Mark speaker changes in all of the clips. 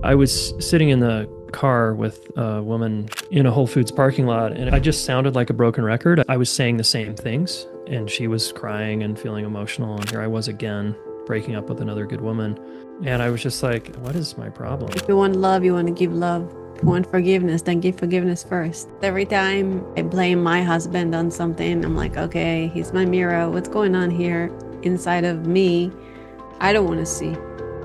Speaker 1: I was sitting in the car with a woman in a Whole Foods parking lot, and I just sounded like a broken record. I was saying the same things, and she was crying and feeling emotional, and here I was again, breaking up with another good woman. And I was just like, what is my problem?
Speaker 2: If you want love, you want to give love. If you want forgiveness, then give forgiveness first. Every time I blame my husband on something, I'm like, okay, he's my mirror. What's going on here inside of me? I don't want to see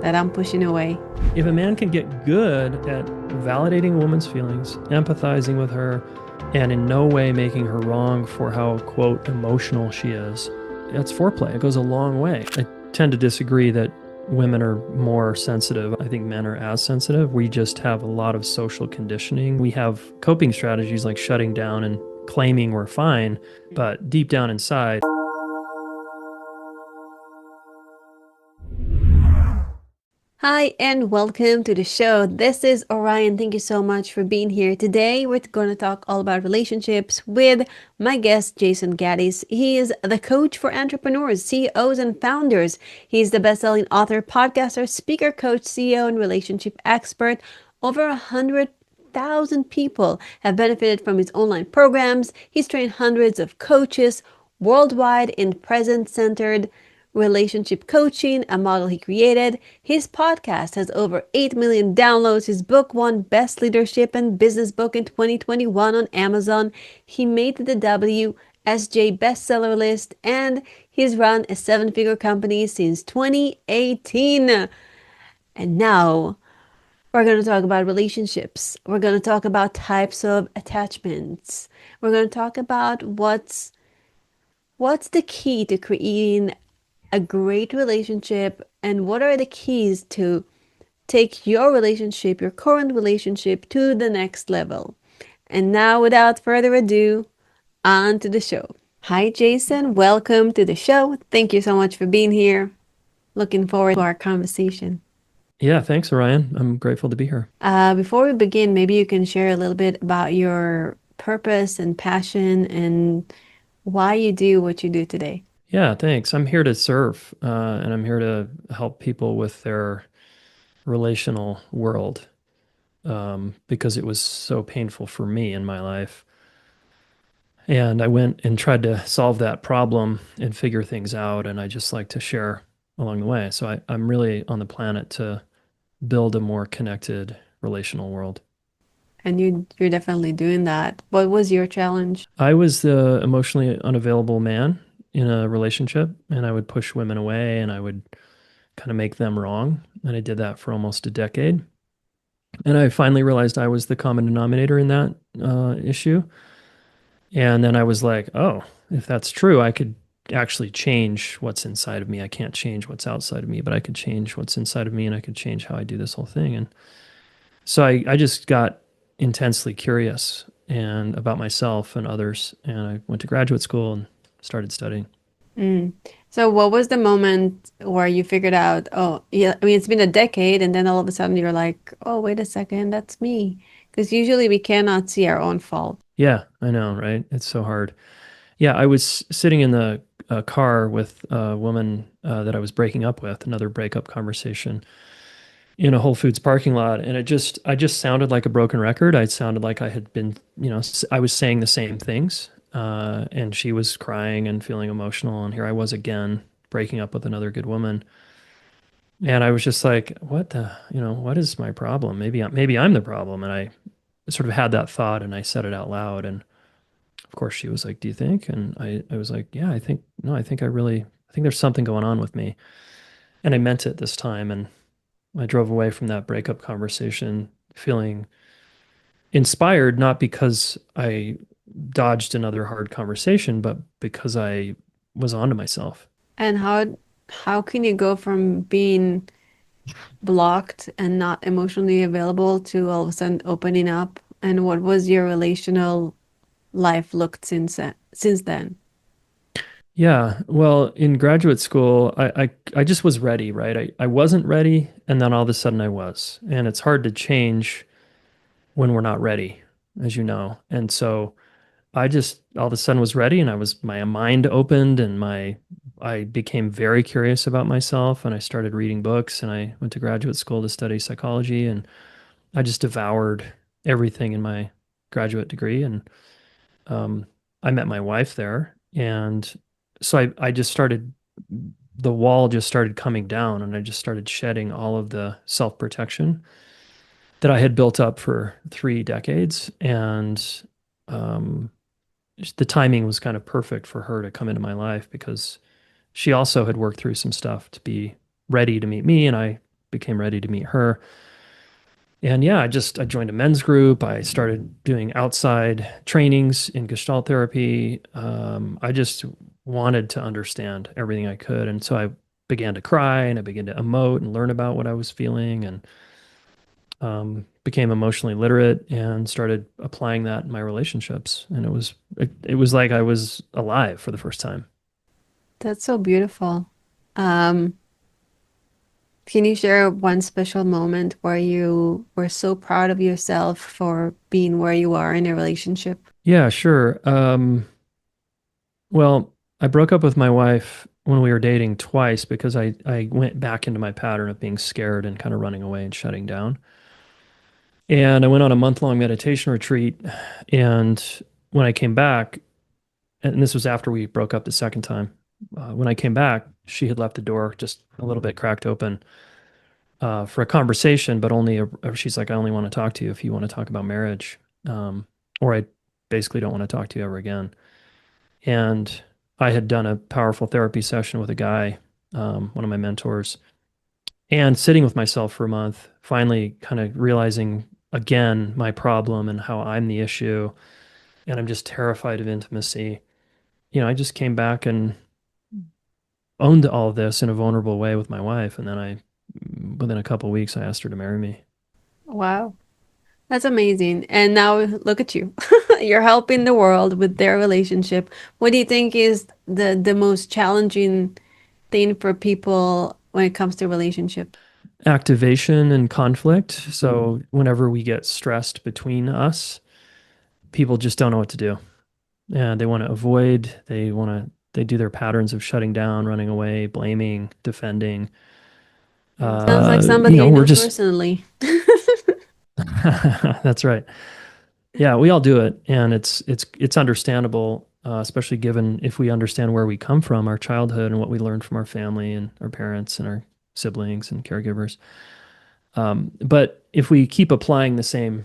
Speaker 2: that I'm pushing away.
Speaker 1: If a man can get good at validating a woman's feelings, empathizing with her, and in no way making her wrong for how, quote, emotional she is, that's foreplay. It goes a long way. I tend to disagree that women are more sensitive. I think men are as sensitive. We just have a lot of social conditioning. We have coping strategies like shutting down and claiming we're fine, but deep down inside,
Speaker 2: Hi, and welcome to the show. This is Orion. Thank you so much for being here. Today, we're going to talk all about relationships with my guest, Jayson Gaddis. He is the coach for entrepreneurs, CEOs, and founders. He's the best-selling author, podcaster, speaker, coach, CEO, and relationship expert. Over 100,000 people have benefited from his online programs. He's trained hundreds of coaches worldwide in present-centered relationship coaching, a model he created. His podcast has over 8 million downloads. His book won Best Leadership and Business Book in 2021 on Amazon. He made the WSJ bestseller list, and he's run a seven-figure company since 2018. And now we're going to talk about relationships. We're going to talk about types of attachments. We're going to talk about what's the key to creating a great relationship, and what are the keys to take your relationship, your current relationship, to the next level. And now, without further ado, on to the show. Hi, Jayson. Welcome to the show. Thank you so much for being here. Looking forward to our conversation.
Speaker 1: yeah, thanks, Orion. I'm grateful to be here.
Speaker 2: Before we begin, maybe you can share a little bit about your purpose and passion and why you do what you do today.
Speaker 1: Yeah, thanks. I'm here to serve, and I'm here to help people with their relational world, because it was so painful for me in my life. And I went and tried to solve that problem and figure things out, and I just like to share along the way. So I'm really on the planet to build a more connected relational world.
Speaker 2: And you're definitely doing that. What was your challenge?
Speaker 1: I was the emotionally unavailable man in a relationship, and I would push women away and I would kind of make them wrong. And I did that for almost a decade. And I finally realized I was the common denominator in that issue. And then I was like, oh, if that's true, I could actually change what's inside of me. I can't change what's outside of me, but I could change what's inside of me, and I could change how I do this whole thing. And so I just got intensely curious and about myself and others. And I went to graduate school and started studying.
Speaker 2: Mm. So what was the moment where you figured out, oh, yeah, I mean, it's been a decade, and then all of a sudden you're like, oh, wait a second, that's me. Because usually we cannot see our own fault.
Speaker 1: Yeah, I know, right? It's so hard. Yeah, I was sitting in the car with a woman that I was breaking up with, another breakup conversation in a Whole Foods parking lot, and I just sounded like a broken record. I sounded like I had been, I was saying the same things, and she was crying and feeling emotional, and here I was again breaking up with another good woman. And I was just like, what is my problem? Maybe I'm the problem. And I sort of had that thought, and I said it out loud. And of course she was like, do you think? And I was like, yeah, I think I think there's something going on with me. And I meant it this time. And I drove away from that breakup conversation feeling inspired, not because I dodged another hard conversation, but because I was onto myself.
Speaker 2: And how can you go from being blocked and not emotionally available to all of a sudden opening up? And what was your relational life looked since then?
Speaker 1: Yeah, well, in graduate school, I just was ready, right? I wasn't ready, and then all of a sudden I was. And it's hard to change when we're not ready, as you know. And so I just all of a sudden was ready, and my mind opened and my I became very curious about myself and I started reading books and I went to graduate school to study psychology and I just devoured everything in my graduate degree. And um, I met my wife there. And so I just started, the wall just started coming down and I just started shedding all of the self protection that I had built up for 3 decades. And um, the timing was kind of perfect for her to come into my life because she also had worked through some stuff to be ready to meet me, and I became ready to meet her. And yeah, I joined a men's group. I started doing outside trainings in Gestalt therapy. I just wanted to understand everything I could, and so I began to cry and I began to emote and learn about what I was feeling, and became emotionally literate and started applying that in my relationships. And it was like I was alive for the first time.
Speaker 2: That's so beautiful. Um, can you share one special moment where you were so proud of yourself for being where you are in a relationship?
Speaker 1: Yeah, sure. Well, I broke up with my wife when we were dating twice because I went back into my pattern of being scared and kind of running away and shutting down. And I went on a month-long meditation retreat. And when I came back, and this was after we broke up the second time, when I came back, she had left the door just a little bit cracked open for a conversation, but she's like, I only want to talk to you if you want to talk about marriage, or I basically don't want to talk to you ever again. And I had done a powerful therapy session with a guy, one of my mentors, and sitting with myself for a month, finally kind of realizing again my problem and how I'm the issue. And I'm just terrified of intimacy. I just came back and owned all of this in a vulnerable way with my wife. And then within a couple of weeks, I asked her to marry me.
Speaker 2: Wow, that's amazing. And now look at you. You're helping the world with their relationship. What do you think is the most challenging thing for people when it comes to relationship?
Speaker 1: Activation and conflict. So whenever we get stressed between us, people just don't know what to do. And they want to avoid, they do their patterns of shutting down, running away, blaming, defending.
Speaker 2: Sounds like somebody I
Speaker 1: We're
Speaker 2: know
Speaker 1: just,
Speaker 2: personally.
Speaker 1: that's right. Yeah, we all do it. And it's understandable, especially given if we understand where we come from, our childhood and what we learned from our family and our parents and our siblings and caregivers. But if we keep applying the same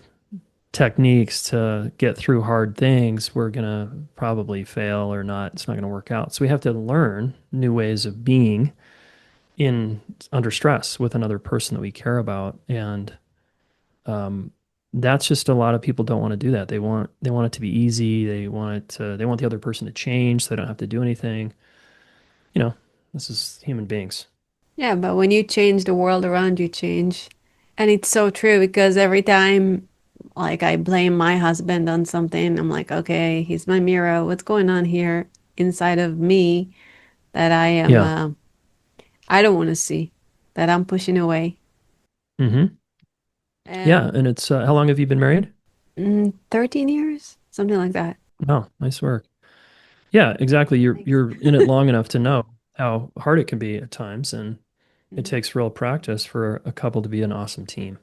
Speaker 1: techniques to get through hard things, we're going to probably fail or not. It's not going to work out. So we have to learn new ways of being in under stress with another person that we care about. And um, that's just a lot of people don't want to do that. They want it to be easy. They want the other person to change so they don't have to do anything. You know, this is human beings.
Speaker 2: Yeah, but when you change, the world around you change. And it's so true because every time like I blame my husband on something, I'm like, okay, he's my mirror. What's going on here inside of me that
Speaker 1: Yeah.
Speaker 2: I don't want to see, that I'm pushing away.
Speaker 1: Hmm. Yeah.
Speaker 2: Um,
Speaker 1: And it's how long have you been married?
Speaker 2: 13 years, something like that.
Speaker 1: Oh, nice work. Yeah, exactly.
Speaker 2: Thanks.
Speaker 1: You're in it long enough to know how hard it can be at times, and it
Speaker 2: Mhm.
Speaker 1: takes real practice for a couple to be an awesome team.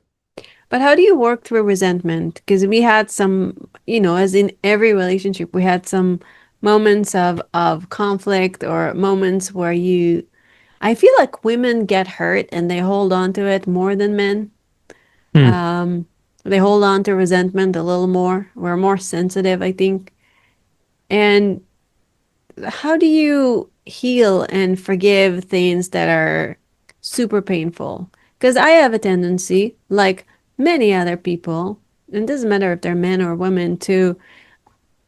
Speaker 2: But how do you work through resentment? Because we had some, as in every relationship, we had some moments of conflict or moments where I feel like women get hurt and they hold on to it more than men.
Speaker 1: Hmm.
Speaker 2: Um, they hold on to resentment a little more. We're more sensitive, I think. And how do you heal and forgive things that are super painful? Because I have a tendency, like many other people, and it doesn't matter if they're men or women, to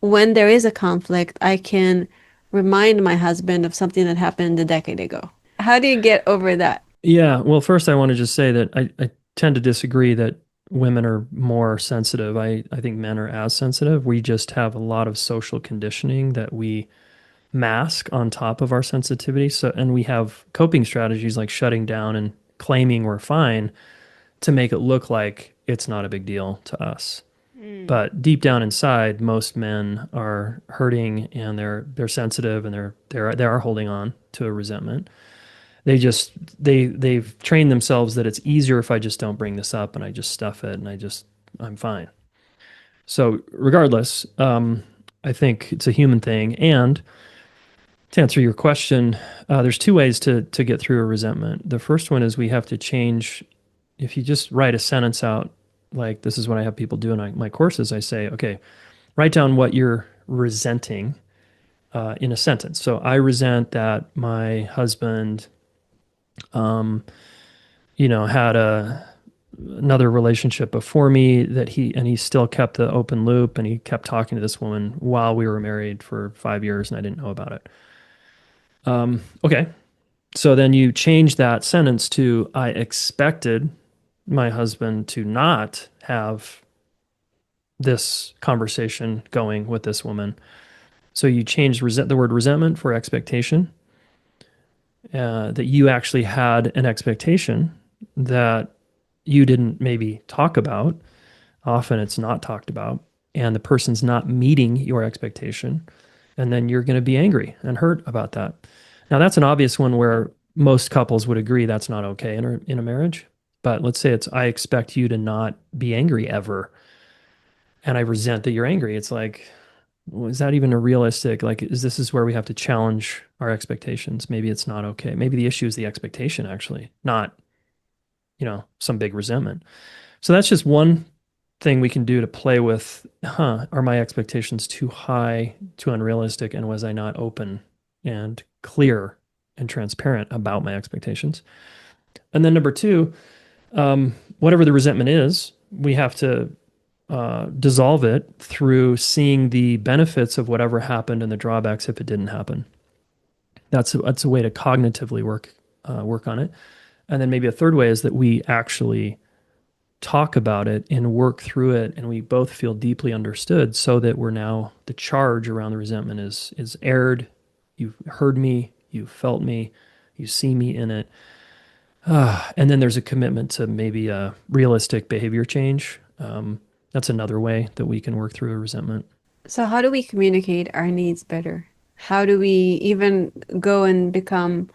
Speaker 2: when there is a conflict, I can remind my husband of something that happened a decade ago. How do you get over that?
Speaker 1: Yeah. Well, first, I want to just say that I tend to disagree that women are more sensitive. I think men are as sensitive. We just have a lot of social conditioning that we mask on top of our sensitivity. So, and we have coping strategies like shutting down and claiming we're fine to make it look like it's not a big deal to us.
Speaker 2: Mm.
Speaker 1: But deep down inside, most men are hurting and they're sensitive and they are holding on to a resentment. They just they've trained themselves that it's easier if I just don't bring this up and I just stuff it and I'm fine. So regardless, I think it's a human thing. And to answer your question, there's two ways to get through a resentment. The first one is we have to change. If you just write a sentence out, like this is what I have people do in my courses, I say, okay, write down what you're resenting in a sentence. So I resent that my husband, um, had another relationship before me that he still kept the open loop and he kept talking to this woman while we were married for 5 years and I didn't know about it. Okay, so then you change that sentence to I expected my husband to not have this conversation going with this woman. So you change the word resentment for expectation, that you actually had an expectation that you didn't maybe talk about. Often it's not talked about, and the person's not meeting your expectation. And then you're going to be angry and hurt about that. Now, that's an obvious one where most couples would agree that's not okay in a marriage. But let's say it's, I expect you to not be angry ever. And I resent that you're angry. It's like, well, is that even a realistic, like, is this is where we have to challenge our expectations? Maybe it's not okay. Maybe the issue is the expectation, actually, not, some big resentment. So that's just one thing we can do to play with, are my expectations too high, too unrealistic? And was I not open and clear and transparent about my expectations? And then number two, whatever the resentment is, we have to dissolve it through seeing the benefits of whatever happened and the drawbacks if it didn't happen. That's a way to cognitively work on it. And then maybe a third way is that we actually talk about it and work through it, and we both feel deeply understood, so that we're now the charge around the resentment is aired. You've heard me, you felt me, you see me in it. And then there's a commitment to maybe a realistic behavior change. That's another way that we can work through a resentment.
Speaker 2: So how do we communicate our needs better? How do we even go and become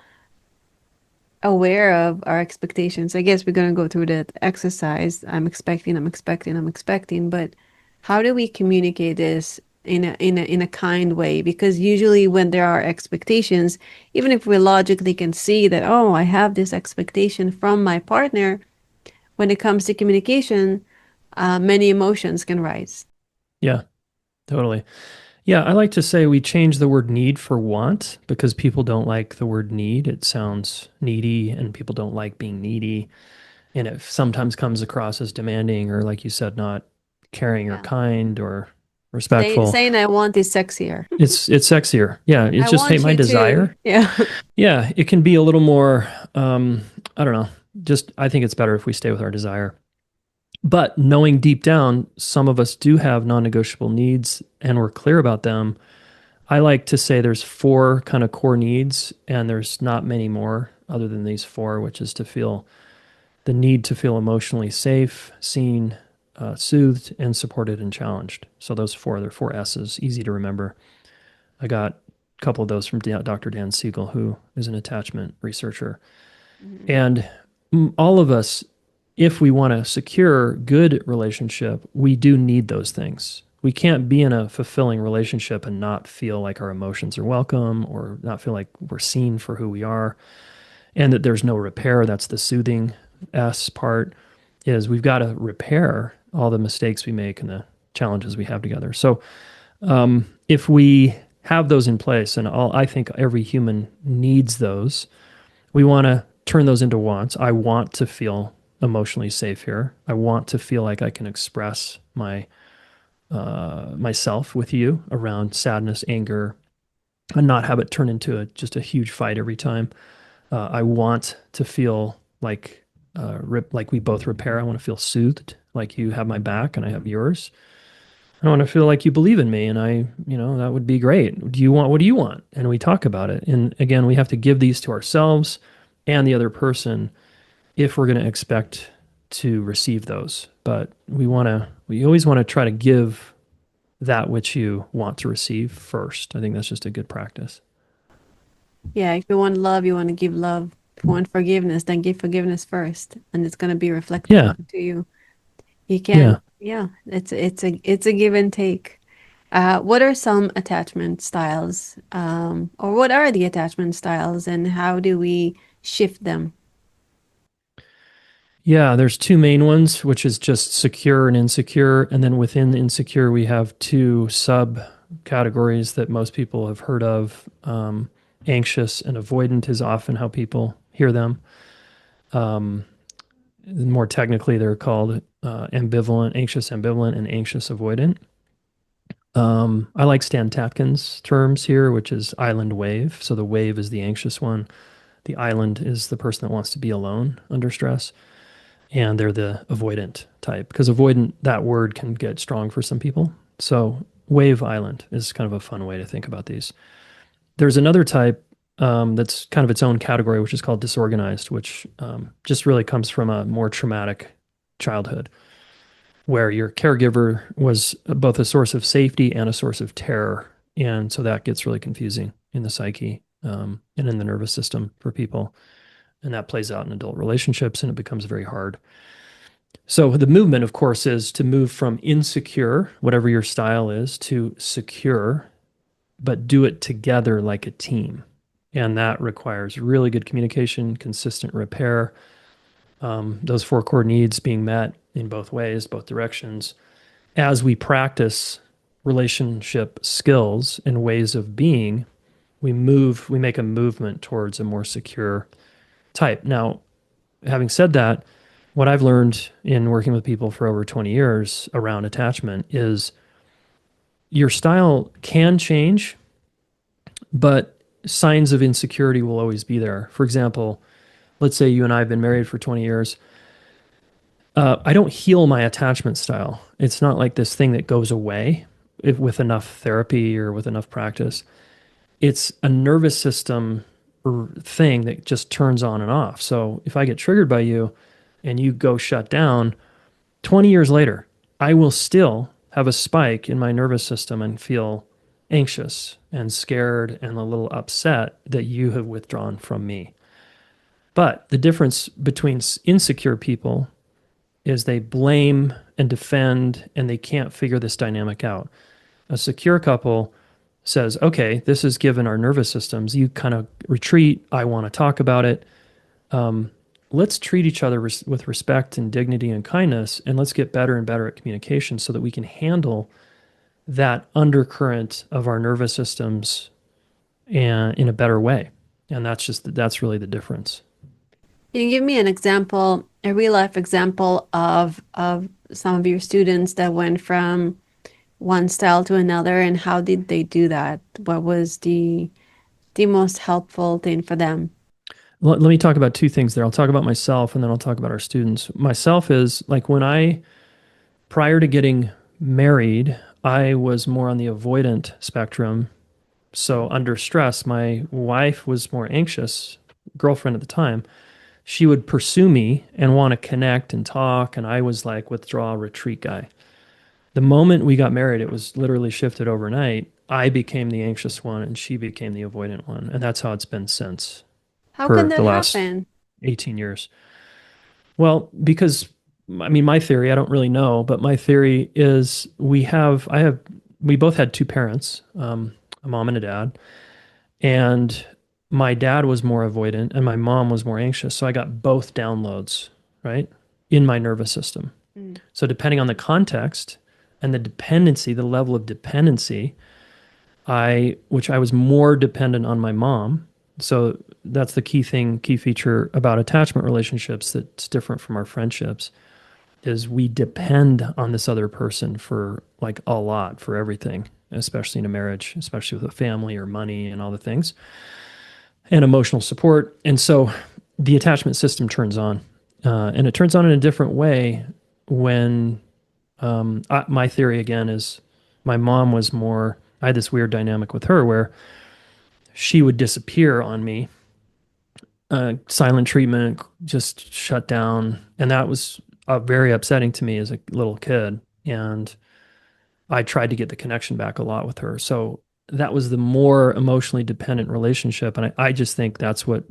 Speaker 2: aware of our expectations? I guess we're going to go through that exercise. I'm expecting, but how do we communicate this in a kind way? Because usually when there are expectations, even if we logically can see that, oh, I have this expectation from my partner, when it comes to communication, many emotions can rise.
Speaker 1: Yeah, totally. Yeah, I like to say we change the word need for want because people don't like the word need. It sounds needy and people don't like being needy. And it sometimes comes across as demanding or, like you said, not caring or
Speaker 2: Yeah.
Speaker 1: kind or respectful.
Speaker 2: Saying I want is sexier.
Speaker 1: It's sexier. Yeah, it's
Speaker 2: I
Speaker 1: just, hey,
Speaker 2: want
Speaker 1: my
Speaker 2: you to,
Speaker 1: desire.
Speaker 2: yeah.
Speaker 1: Yeah, it can be a little more, I don't know, just I think it's better if we stay with our desire. But knowing deep down, some of us do have non negotiable needs and we're clear about them. I like to say there's four kind of core needs, and there's not many more other than these four, which is to feel the need to feel emotionally safe, seen, soothed, and supported and challenged. So those four, they're four S's, easy to remember. I got a couple of those from Dr. Dan Siegel, who is an attachment researcher.
Speaker 2: Mhm.
Speaker 1: And all of us, if we want to secure good relationship, we do need those things. We can't be in a fulfilling relationship and not feel like our emotions are welcome or not feel like we're seen for who we are and that there's no repair. That's the soothing S part, is we've got to repair all the mistakes we make and the challenges we have together. So if we have those in place, and I think every human needs those, we want to turn those into wants. I want to feel emotionally safe here. I want to feel like I can express myself with you around sadness, anger, and not have it turn into just a huge fight every time. I want to feel like like we both repair. I want to feel soothed, like you have my back and I have yours. I want to feel like you believe in me, and that would be great. What do you want? And we talk about it. And again, we have to give these to ourselves and the other person if we're going to expect to receive those. But we always want to try to give that which you want to receive first. I think that's just a good practice.
Speaker 2: Yeah, if you want love, you want to give love. If you want forgiveness, then give forgiveness first, and it's going to be reflected
Speaker 1: Yeah.
Speaker 2: back to you. You can,
Speaker 1: Yeah.
Speaker 2: yeah, it's a give and take. What are some attachment styles, or what are the attachment styles, and how do we shift them?
Speaker 1: Yeah, there's two main ones, which is just secure and insecure. And then within the insecure, we have two subcategories that most people have heard of. Anxious and avoidant is often how people hear them. Um, More technically, they're called ambivalent, anxious ambivalent, and anxious avoidant. I like Stan Tatkin's terms here, which is island wave. So the wave is the anxious one. The island is the person that wants to be alone under stress. And they're the avoidant type because avoidant, that word can get strong for some people. So wave island is kind of a fun way to think about these. There's another type that's kind of its own category, which is called disorganized, which just really comes from a more traumatic childhood where your caregiver was both a source of safety and a source of terror. And so that gets really confusing in the psyche and in the nervous system for people. And that plays out in adult relationships and it becomes very hard. So the movement, of course, is to move from insecure, whatever your style is, to secure, but do it together like a team. And that requires really good communication, consistent repair, those four core needs being met in both ways, both directions. As we practice relationship skills and ways of being, we make a movement towards a more secure type. Now, having said that, what I've learned in working with people for over 20 years around attachment is your style can change, but signs of insecurity will always be there. For example, let's say you and I have been married for 20 years. I don't heal my attachment style. It's not like this thing that goes away with enough therapy or with enough practice. It's a nervous system thing that just turns on and off. So if I get triggered by you and you go shut down, 20 years later, I will still have a spike in my nervous system and feel anxious and scared and a little upset that you have withdrawn from me. But the difference between insecure people is they blame and defend and they can't figure this dynamic out. A secure couple says, okay, this is given our nervous systems. You kind of retreat. I want to talk about it. Let's treat each other with respect and dignity and kindness, and let's get better and better at communication so that we can handle that undercurrent of our nervous systems and in a better way. And that's really the difference.
Speaker 2: Can you give me an example, a real life example of some of your students that went from one style to another, and how did they do that? What was the most helpful thing for them?
Speaker 1: Let me talk about two things there. I'll talk about myself and then I'll talk about our students. Myself is like prior to getting married, I was more on the avoidant spectrum. So under stress, my wife was more anxious, girlfriend at the time. She would pursue me and want to connect and talk. And I was like withdraw, retreat guy. The moment we got married, it was literally shifted overnight. I became the anxious one and she became the avoidant one. And that's how it's been since
Speaker 2: How can
Speaker 1: for
Speaker 2: that
Speaker 1: the last
Speaker 2: happen?
Speaker 1: 18 years. Well, because I mean, my theory, I don't really know, but my theory is we both had two parents, a mom and a dad. And my dad was more avoidant and my mom was more anxious. So I got both downloads, right, in my nervous system.
Speaker 2: Mm.
Speaker 1: So depending on the context and the dependency, the level of dependency, which I was more dependent on my mom. So that's the key feature about attachment relationships that's different from our friendships is we depend on this other person for like a lot for everything, especially in a marriage, especially with a family or money and all the things and emotional support. And so the attachment system turns on, and it turns on in a different way when my theory again is my mom was more. I had this weird dynamic with her where she would disappear on me, silent treatment, just shut down, and that was very upsetting to me as a little kid. And I tried to get the connection back a lot with her. So that was the more emotionally dependent relationship. And I just think that's what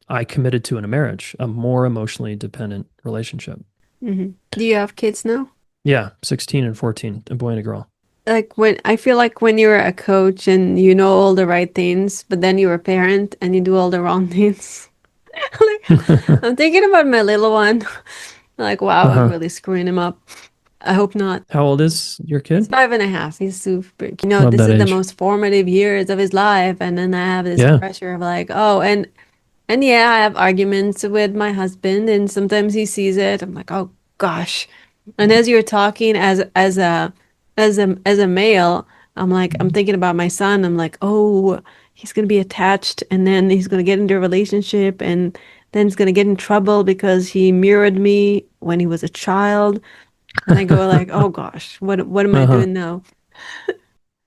Speaker 1: I committed to in a marriage, a more emotionally dependent relationship.
Speaker 2: Do you have kids now?
Speaker 1: Yeah, 16 and 14, a boy and a girl.
Speaker 2: Like when I feel like when you're a coach and you know all the right things, but then you're a parent and you do all the wrong things. Like I'm thinking about my little one. Like, wow, I'm
Speaker 1: Uh-huh.
Speaker 2: really screwing him up. I hope not.
Speaker 1: How old is your
Speaker 2: He's
Speaker 1: kid?
Speaker 2: 5.5. He's super.
Speaker 1: Love
Speaker 2: This
Speaker 1: that
Speaker 2: is the
Speaker 1: age.
Speaker 2: most formative years of his life, and then I have this
Speaker 1: Yeah.
Speaker 2: pressure of like, oh, and yeah, I have arguments with my husband, and sometimes he sees it. I'm like, oh gosh. And as you're talking as a male, I'm thinking about my son. I'm like, oh, he's gonna be attached, and then he's gonna get into a relationship, and then he's gonna get in trouble because he mirrored me when he was a child. And I go like, oh gosh, what am I
Speaker 1: Uh-huh.
Speaker 2: doing now?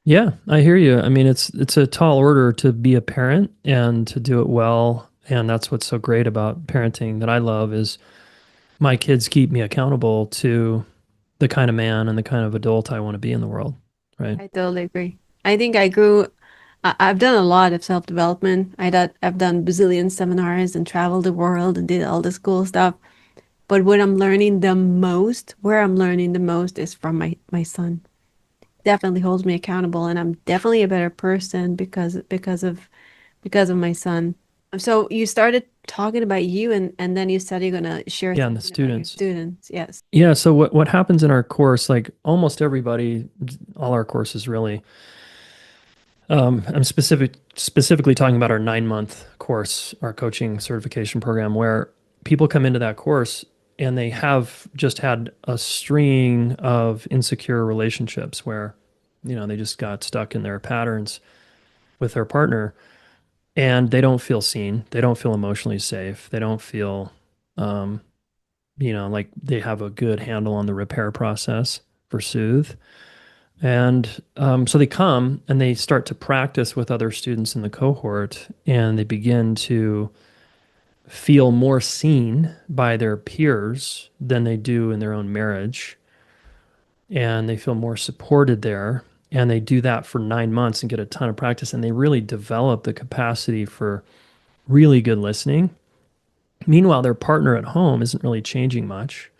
Speaker 1: Yeah, I hear you. I mean, it's a tall order to be a parent and to do it well. And that's what's so great about parenting that I love is my kids keep me accountable to the kind of man and the kind of adult I want to be in the world. Right.
Speaker 2: I totally agree. I think I grew. I've done a lot of self-development. I've done bazillion seminars and traveled the world and did all this cool stuff. But what I'm learning the most, where I'm learning the most is from my son. Definitely holds me accountable, and I'm definitely a better person because of my son. So you started talking about you, and then you said you're gonna share
Speaker 1: Yeah, and the
Speaker 2: something about your
Speaker 1: students.
Speaker 2: students. Yes.
Speaker 1: Yeah, so what happens in our course, like almost everybody, all our courses really, I'm specifically talking about our 9 month course, our coaching certification program, where people come into that course and they have just had a string of insecure relationships where, they just got stuck in their patterns with their partner and they don't feel seen. They don't feel emotionally safe. They don't feel, um, like they have a good handle on the repair process for Soothe. And so they come and they start to practice with other students in the cohort, and they begin to feel more seen by their peers than they do in their own marriage. And they feel more supported there. And they do that for 9 months and get a ton of practice. And they really develop the capacity for really good listening. Meanwhile, their partner at home isn't really changing much,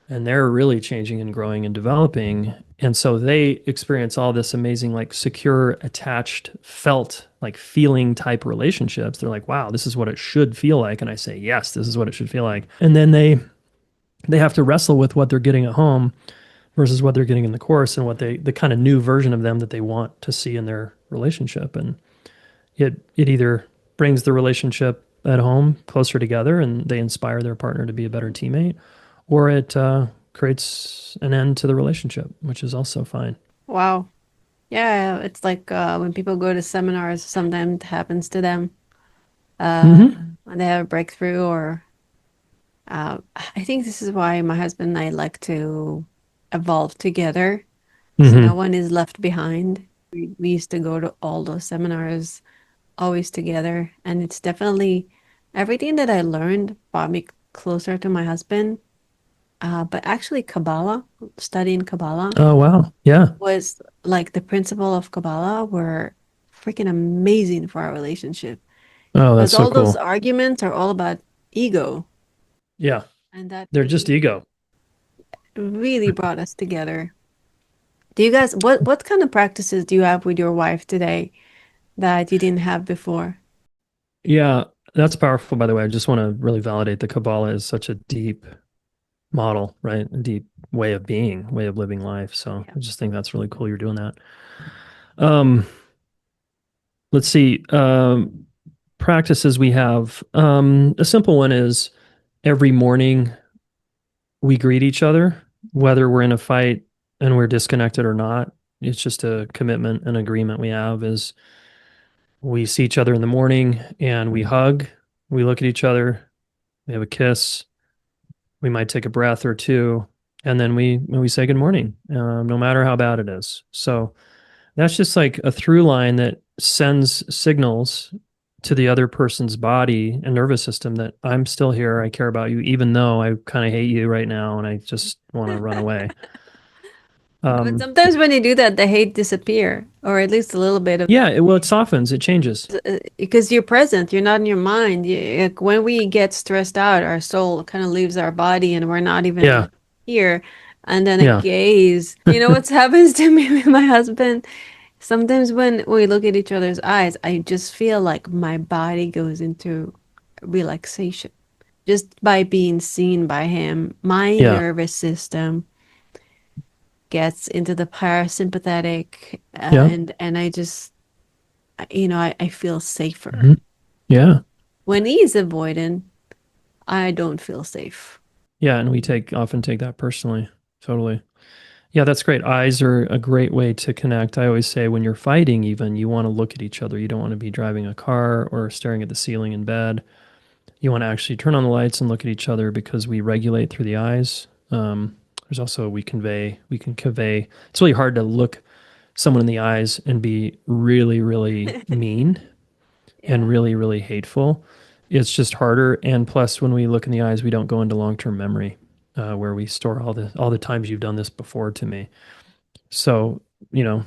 Speaker 1: and they're really changing and growing and developing. And so they experience all this amazing, like secure, attached, felt, like feeling type relationships. They're like, wow, this is what it should feel like. And I say, yes, this is what it should feel like. And then they have to wrestle with what they're getting at home versus what they're getting in the course and the kind of new version of them that they want to see in their relationship. And it either brings the relationship at home closer together and they inspire their partner to be a better teammate, or it creates an end to the relationship, which is also fine.
Speaker 2: Wow. Yeah, it's like when people go to seminars, sometimes it happens to them
Speaker 1: Mm-hmm.
Speaker 2: when they have a breakthrough, or I think this is why my husband and I like to evolve together, so no
Speaker 1: Mm-hmm.
Speaker 2: one is left behind. We used to go to all those seminars always together, and it's definitely everything that I learned brought me closer to my husband. But actually, Kabbalah, studying Kabbalah,
Speaker 1: Oh wow. Yeah.
Speaker 2: was like the principle of Kabbalah were freaking amazing for our relationship.
Speaker 1: Oh, that's
Speaker 2: Because
Speaker 1: so
Speaker 2: all those
Speaker 1: cool.
Speaker 2: arguments are all about ego,
Speaker 1: Yeah.
Speaker 2: and that
Speaker 1: They're just
Speaker 2: really,
Speaker 1: ego.
Speaker 2: really brought us together. Do you guys, what kind of practices do you have with your wife today that you didn't have before?
Speaker 1: Yeah. That's powerful, by the way. I just want to really validate the Kabbalah is such a deep model, right? A deep way of being, way of living life. So
Speaker 2: Yeah.
Speaker 1: I just think that's really cool you're doing that. Um, let's see. Practices we have. A simple one is every morning we greet each other, whether we're in a fight and we're disconnected or not. It's just a commitment and agreement we have is we see each other in the morning and we hug, we look at each other, we have a kiss, we might take a breath or two, and then we say good morning, no matter how bad it is. So that's just like a through line that sends signals to the other person's body and nervous system that I'm still here. I care about you, even though I kind of hate you right now and I just want to run away.
Speaker 2: But
Speaker 1: Um,
Speaker 2: sometimes when you do that, the hate disappear, or at least a little bit of
Speaker 1: yeah, well, it softens, it changes.
Speaker 2: because you're present, you're not in your mind. Like, when we get stressed out, our soul kind of leaves our body and we're not even
Speaker 1: Yeah,
Speaker 2: here. And then a
Speaker 1: yeah,
Speaker 2: gaze. You know what happens to me with my husband? Sometimes when we look at each other's eyes, I just feel like my body goes into relaxation just by being seen by him. My
Speaker 1: yeah,
Speaker 2: nervous system gets into the parasympathetic,
Speaker 1: yeah,
Speaker 2: and I just, I feel safer.
Speaker 1: hmm, yeah,
Speaker 2: When he's avoidant, I don't feel safe.
Speaker 1: yeah. And we often take that personally. Totally. Yeah, that's great. Eyes are a great way to connect. I always say when you're fighting, even, you want to look at each other. You don't want to be driving a car or staring at the ceiling in bed. You want to actually turn on the lights and look at each other because we regulate through the eyes. There's also, we can convey. It's really hard to look someone in the eyes and be really, really mean and
Speaker 2: Yeah.
Speaker 1: really, really hateful. It's just harder. And plus, when we look in the eyes, we don't go into long-term memory, where we store all the times you've done this before to me. So, you know,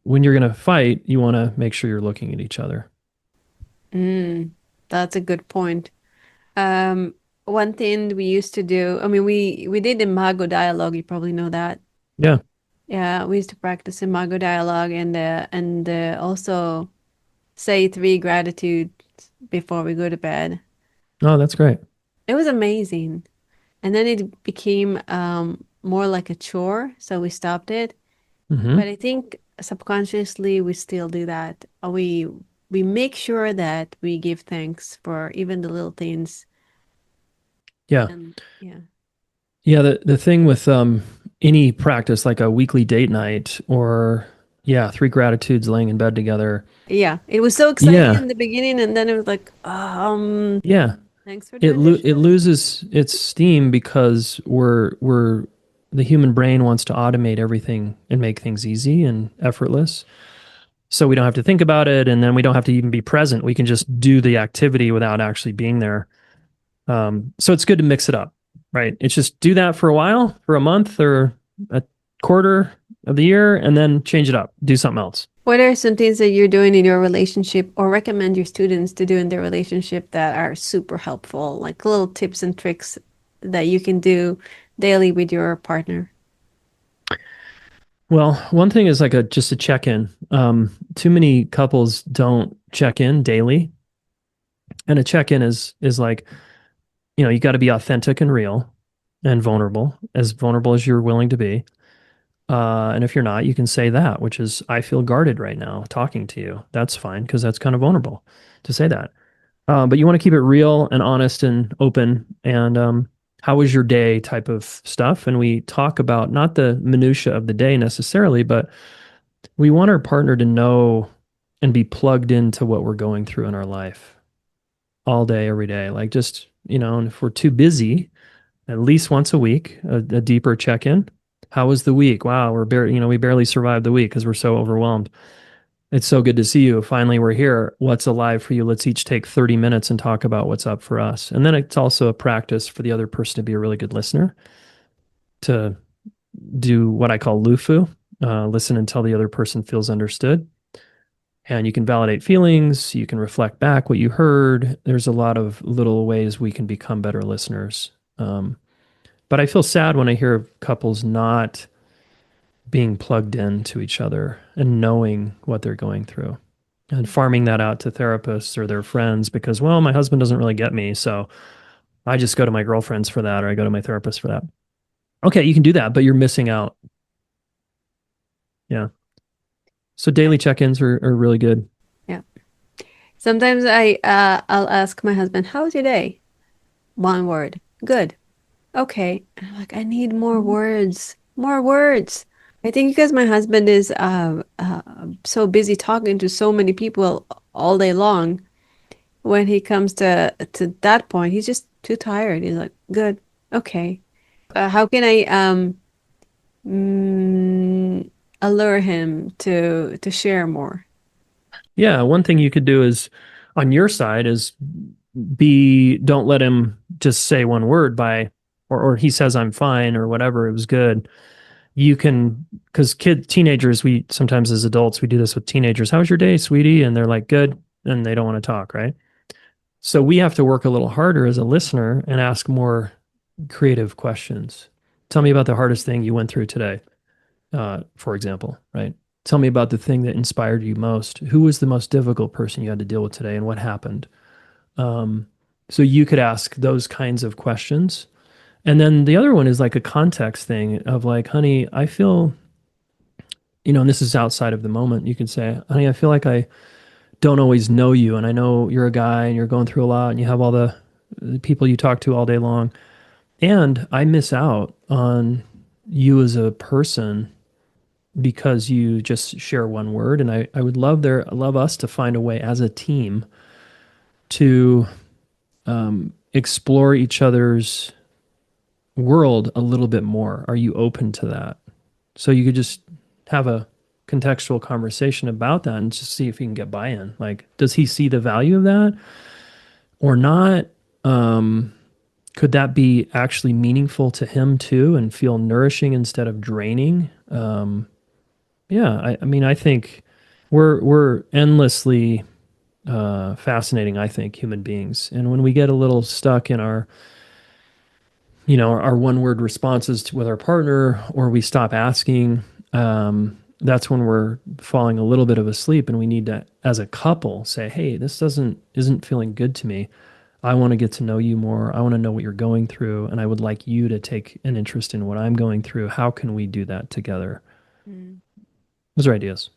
Speaker 1: when you're going to fight, you want to make sure you're looking at each other.
Speaker 2: Mm, that's a good point. Um, One thing we used to do, I mean, we did Imago dialogue. You probably know that.
Speaker 1: Yeah.
Speaker 2: Yeah, we used to practice Imago dialogue and also say three gratitudes before we go to bed.
Speaker 1: Oh, that's great.
Speaker 2: It was amazing. And then it became more like a chore, so we stopped it. But
Speaker 1: Hmm.
Speaker 2: I think subconsciously we still do that. We make sure that we give thanks for even the little things.
Speaker 1: Yeah.
Speaker 2: And yeah.
Speaker 1: Yeah. The thing with any practice, like a weekly date night or, yeah, three gratitudes laying in bed together.
Speaker 2: Yeah, it was so exciting
Speaker 1: Yeah.
Speaker 2: in the beginning, and then it was like,
Speaker 1: Yeah.
Speaker 2: thanks for doing
Speaker 1: It
Speaker 2: dishes.
Speaker 1: loses its steam because we're the human brain wants to automate everything and make things easy and effortless. So we don't have to think about it, and then we don't have to even be present. We can just do the activity without actually being there. So it's good to mix it up, right? It's just do that for a while, for a month or a quarter of the year, and then change it up. Do something else.
Speaker 2: What are some things that you're doing in your relationship or recommend your students to do in their relationship that are super helpful, like little tips and tricks that you can do daily with your partner?
Speaker 1: Well, one thing is like a just a check in. Too many couples don't check in daily, and a check in is like, you got to be authentic and real and vulnerable as you're willing to be. And if you're not, you can say that, which is, I feel guarded right now talking to you. That's fine because that's kind of vulnerable to say that. But you want to keep it real and honest and open. And how was your day type of stuff. And we talk about not the minutia of the day necessarily, but we want our partner to know and be plugged into what we're going through in our life all day, every day. Like just, and if we're too busy, at least once a week, a deeper check in. How was the week? Wow, we barely survived the week because we're so overwhelmed. It's so good to see you. Finally, we're here. What's alive for you? Let's each take 30 minutes and talk about what's up for us. And then it's also a practice for the other person to be a really good listener, to do what I call LUFU, listen until the other person feels understood. And you can validate feelings, you can reflect back what you heard. There's a lot of little ways we can become better listeners. But I feel sad when I hear of couples not being plugged into each other and knowing what they're going through and farming that out to therapists or their friends because, well, my husband doesn't really get me. So I just go to my girlfriends for that or I go to my therapist for that. Okay, you can do that, but you're missing out. Yeah. So
Speaker 2: Yeah.
Speaker 1: daily check ins are really good.
Speaker 2: Yeah. Sometimes I'll ask my husband, "How's your day?" One word. Good. Okay. And I'm like, I need more words. More words. I think because my husband is so busy talking to so many people all day long, when he comes to that point, he's just too tired. He's like, good. Okay. How can I mm, allure him to share more?
Speaker 1: Yeah. One thing you could do is on your side is be don't let him just say one word by or he says I'm fine or whatever, it was good. You can because teenagers, we sometimes as adults we do this with teenagers. How was your day, sweetie? And they're like, good, and they don't want to talk, right? So we have to work a little harder as a listener and ask more creative questions. Tell me about the hardest thing you went through today, for example, right? Tell me about the thing that inspired you most. Who was the most difficult person you had to deal with today and what happened? Um, so you could ask those kinds of questions. And then the other one is like a context thing of like, honey, I feel, and this is outside of the moment. You can say, honey, I feel like I don't always know you. And I know you're a guy and you're going through a lot and you have all the people you talk to all day long. And I miss out on you as a person because you just share one word. And I would love us to find a way as a team to explore each other's world a little bit more. Are you open to that? So you could just have a contextual conversation about that and just see if you can get buy-in. Like, does he see the value of that or not? Could that be actually meaningful to him too and feel nourishing instead of draining? Yeah, I mean, I think we're endlessly fascinating. I think human beings, and when we get a little stuck in our one word responses with our partner, or we stop asking, that's when we're falling a little bit of asleep, and we need to, as a couple, say, "Hey, this isn't feeling good to me. I want to get to know you more. I want to know what you're going through, and I would like you to take an interest in what I'm going through. How can we do that together?"
Speaker 2: Mm.
Speaker 1: Those are ideas.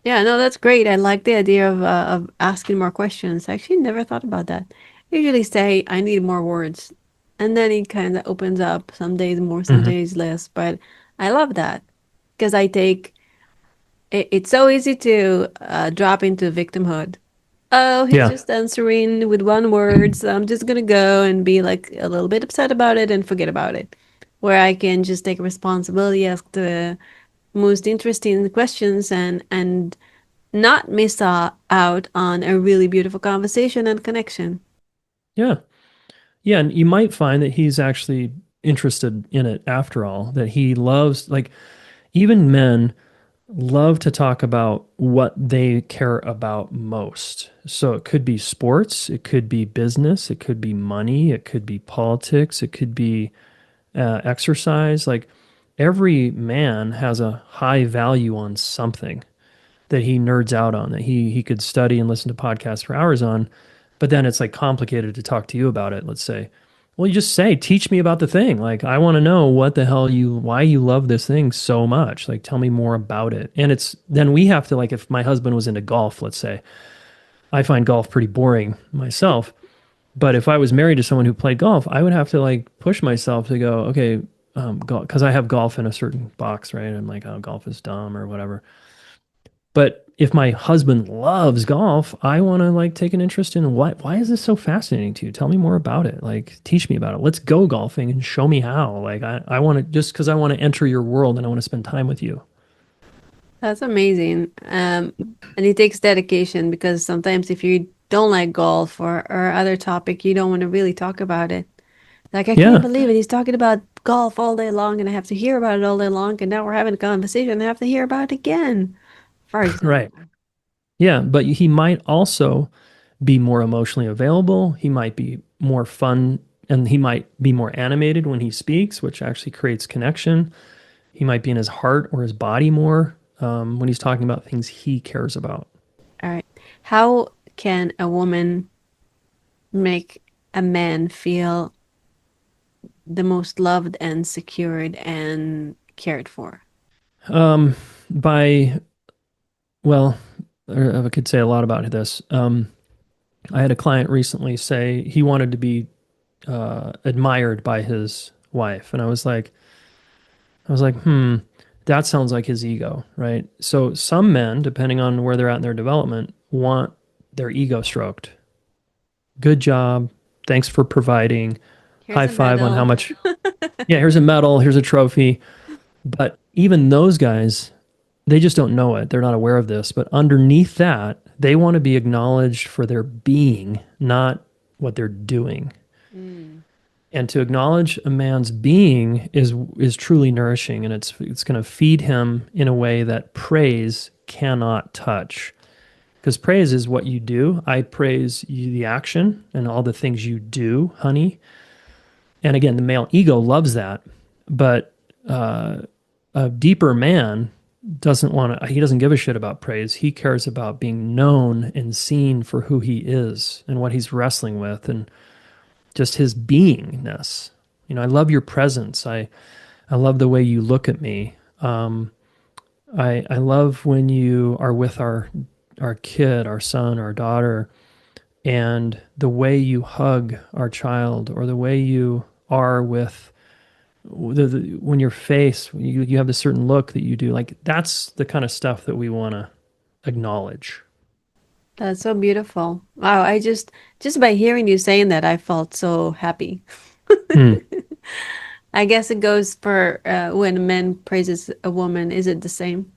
Speaker 2: Yeah, no, that's great. I like the idea of asking more questions. I actually never thought about that. I usually say I need more words, and then it kind of opens up. Some days more, some
Speaker 1: Hmm.
Speaker 2: days less. But I love that because it's so easy to drop into victimhood. Oh, he's
Speaker 1: Yeah,
Speaker 2: just answering with one word, so I'm just gonna go and be like a little bit upset about it and forget about it. Where I can just take responsibility, ask the most interesting questions and not miss out on a really beautiful conversation and connection.
Speaker 1: yeah, yeah. And you might find that he's actually interested in it after all. That he loves, like, even men love to talk about what they care about most. So it could be sports, it could be business, it could be money, it could be politics, it could be exercise. Like every man has a high value on something that he nerds out on, that he could study and listen to podcasts for hours on. But then it's like complicated to talk to you about it. Let's say, well, you just say, teach me about the thing. Like, I want to know what the hell why you love this thing so much. Like, tell me more about it. And it's then we have to, like, if my husband was into golf, let's say, I find golf pretty boring myself. But if I was married to someone who played golf, I would have to like push myself to go, okay, because I have golf in a certain box, right? I'm like, oh, golf is dumb or whatever. But if my husband loves golf, I want to like take an interest in why is this so fascinating to you? Tell me more about it. Like teach me about it. Let's go golfing and show me how. Like I want to just because I want to enter your world and I want to spend time with you.
Speaker 2: That's amazing. And it takes dedication because sometimes if you don't like golf or other topic, you don't want to really talk about it. Like, I can't
Speaker 1: Yeah,
Speaker 2: believe it. He's talking about golf all day long, and I have to hear about it all day long. And now we're having a conversation, and I have to hear about it again, for
Speaker 1: right.
Speaker 2: example.
Speaker 1: Yeah, but he might also be more emotionally available. He might be more fun and he might be more animated when he speaks, which actually creates connection. He might be in his heart or his body more when he's talking about things he cares about.
Speaker 2: All right. How can a woman make a man feel the most loved and secured and cared for?
Speaker 1: Um, by, well, I could say a lot about this. I had a client recently say he wanted to be admired by his wife. And I was like, that sounds like his ego, right? So some men, depending on where they're at in their development, want their ego stroked. Good job. Thanks for providing.
Speaker 2: Here's
Speaker 1: High
Speaker 2: a
Speaker 1: five on how
Speaker 2: medal.
Speaker 1: much. Yeah, here's a medal. Here's a trophy. But even those guys, they just don't know it. They're not aware of this. But underneath that, They want to be acknowledged for their being, not what they're doing.
Speaker 2: Mm.
Speaker 1: And to acknowledge a man's being is truly nourishing, and it's going to feed him in a way that praise cannot touch. Because praise is what you do. I praise you, the action and all the things you do, honey. And again, the male ego loves that, but a deeper man doesn't want to. He doesn't give a shit about praise. He cares about being known and seen for who he is and what he's wrestling with, and just his beingness. I love your presence. I love the way you look at me. I love when you are with our kid, our son, our daughter, and the way you hug our child, or the way you are with when your face, you have a certain look that you do. Like, that's the kind of stuff that we want to acknowledge.
Speaker 2: That's so beautiful. Wow, just by hearing you saying that, I felt so happy.
Speaker 1: Hmm.
Speaker 2: I guess it goes for when a man praises a woman. Is it the same?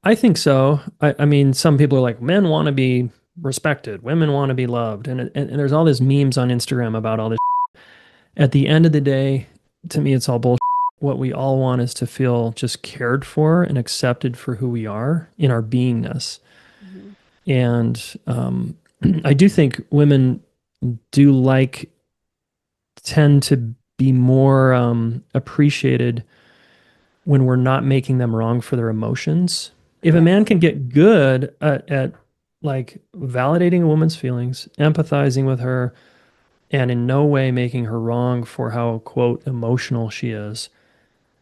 Speaker 1: I think so. I mean, some people are like, men want to be respected, women want to be loved, and there's all these memes on Instagram about all this. At the end of the day, to me, it's all bullshit. What we all want is to feel just cared for and accepted for who we are in our beingness.
Speaker 2: Mhm.
Speaker 1: And I do think women do tend to be more appreciated when we're not making them wrong for their emotions. If a man
Speaker 2: Yes.
Speaker 1: can get good at like validating a woman's feelings, empathizing with her, and in no way making her wrong for how, quote, emotional she is,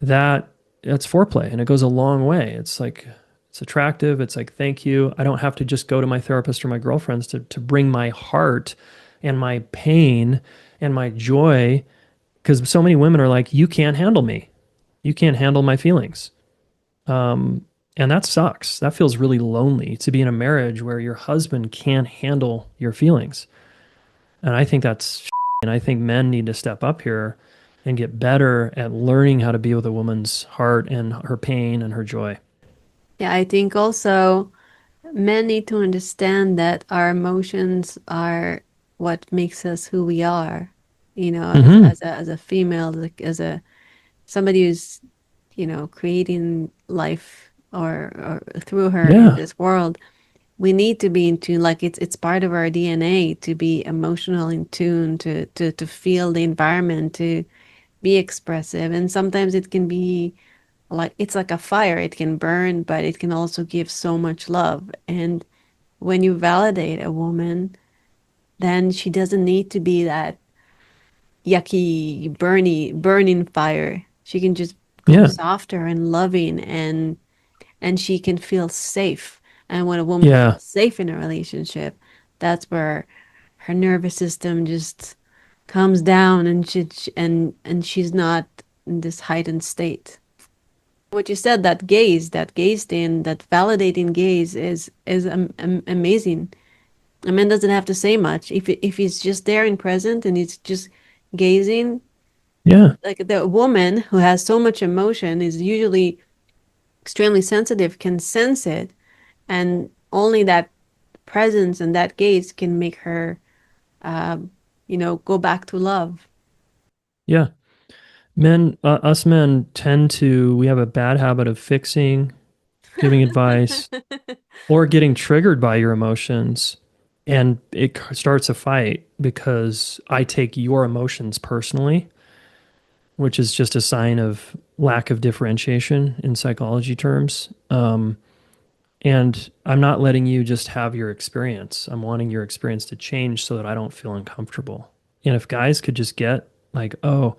Speaker 1: that's foreplay, and it goes a long way. It's like, it's attractive. It's like, thank you. I don't have to just go to my therapist or my girlfriends to bring my heart and my pain and my joy, because so many women are like, you can't handle me. You can't handle my feelings. And that sucks. That feels really lonely, to be in a marriage where your husband can't handle your feelings. And I think that's, and I think men need to step up here and get better at learning how to be with a woman's heart and her pain and her joy.
Speaker 2: Yeah, I think also men need to understand that our emotions are what makes us who we are.
Speaker 1: Hmm.
Speaker 2: As a female, like as a somebody who's, creating life or through her in
Speaker 1: Yeah.
Speaker 2: this world, we need to be in tune. Like it's part of our DNA to be emotional in tune, to feel the environment, to be expressive. And sometimes it can be like it's like a fire. It can burn, but it can also give so much love. And when you validate a woman, then she doesn't need to be that yucky, burning fire. She can just go
Speaker 1: Yeah.
Speaker 2: softer and loving, and she can feel safe. And when a woman
Speaker 1: Yeah.
Speaker 2: feels safe in a relationship, that's where her nervous system just calms down, and and she's not in this heightened state. What you said, that gaze thing, that validating gaze is amazing. A man doesn't have to say much. If he's just there and present and he's just gazing,
Speaker 1: Yeah.
Speaker 2: like the woman who has so much emotion is usually extremely sensitive, can sense it, and only that presence and that gaze can make her, um, go back to love.
Speaker 1: Yeah. Us men we have a bad habit of fixing, giving advice, or getting triggered by your emotions. And it starts a fight because I take your emotions personally, which is just a sign of lack of differentiation in psychology terms. And I'm not letting you just have your experience. I'm wanting your experience to change so that I don't feel uncomfortable. And if guys could just get like, oh,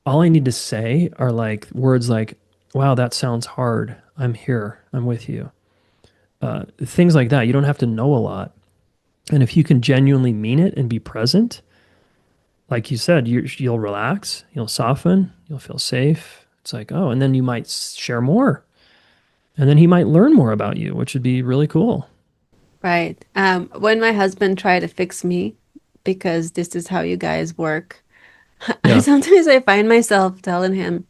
Speaker 1: all I need to say are like words like, wow, that sounds hard. I'm here. I'm with you. Things like that. You don't have to know a lot. And if you can genuinely mean it and be present, like you said, you'll relax, you'll soften, you'll feel safe. It's like, oh, and then you might share more. And then he might learn more about you, which would be really cool.
Speaker 2: Right. When my husband tried to fix me, because this is how you guys work,
Speaker 1: Yeah.
Speaker 2: sometimes I find myself telling him,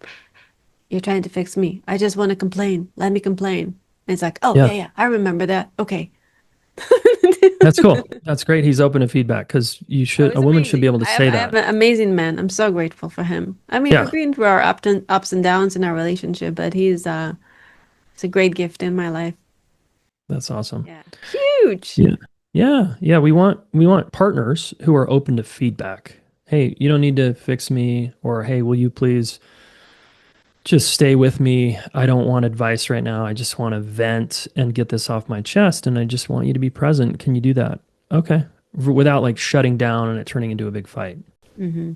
Speaker 2: "You're trying to fix me. I just want to complain. Let me complain." And it's like, "Oh, yeah,
Speaker 1: Yeah.
Speaker 2: yeah, I remember that. Okay."
Speaker 1: That's cool. That's great. He's open to feedback because
Speaker 2: Oh,
Speaker 1: a
Speaker 2: he's
Speaker 1: woman should be
Speaker 2: amazing.
Speaker 1: able to say
Speaker 2: I have
Speaker 1: that.
Speaker 2: an amazing man. I'm so grateful for him. I mean, we've
Speaker 1: Yeah,
Speaker 2: been through our ups and downs in our relationship, but he's a great gift in my life.
Speaker 1: that's awesome.
Speaker 2: Yeah. Huge.
Speaker 1: Yeah. Yeah. Yeah. We want partners who are open to feedback. Hey, you don't need to fix me, or hey, will you please just stay with me? I don't want advice right now. I just want to vent and get this off my chest, and I just want you to be present. Can you do that? Okay. Without like shutting down and it turning into a big fight.
Speaker 2: Hmm.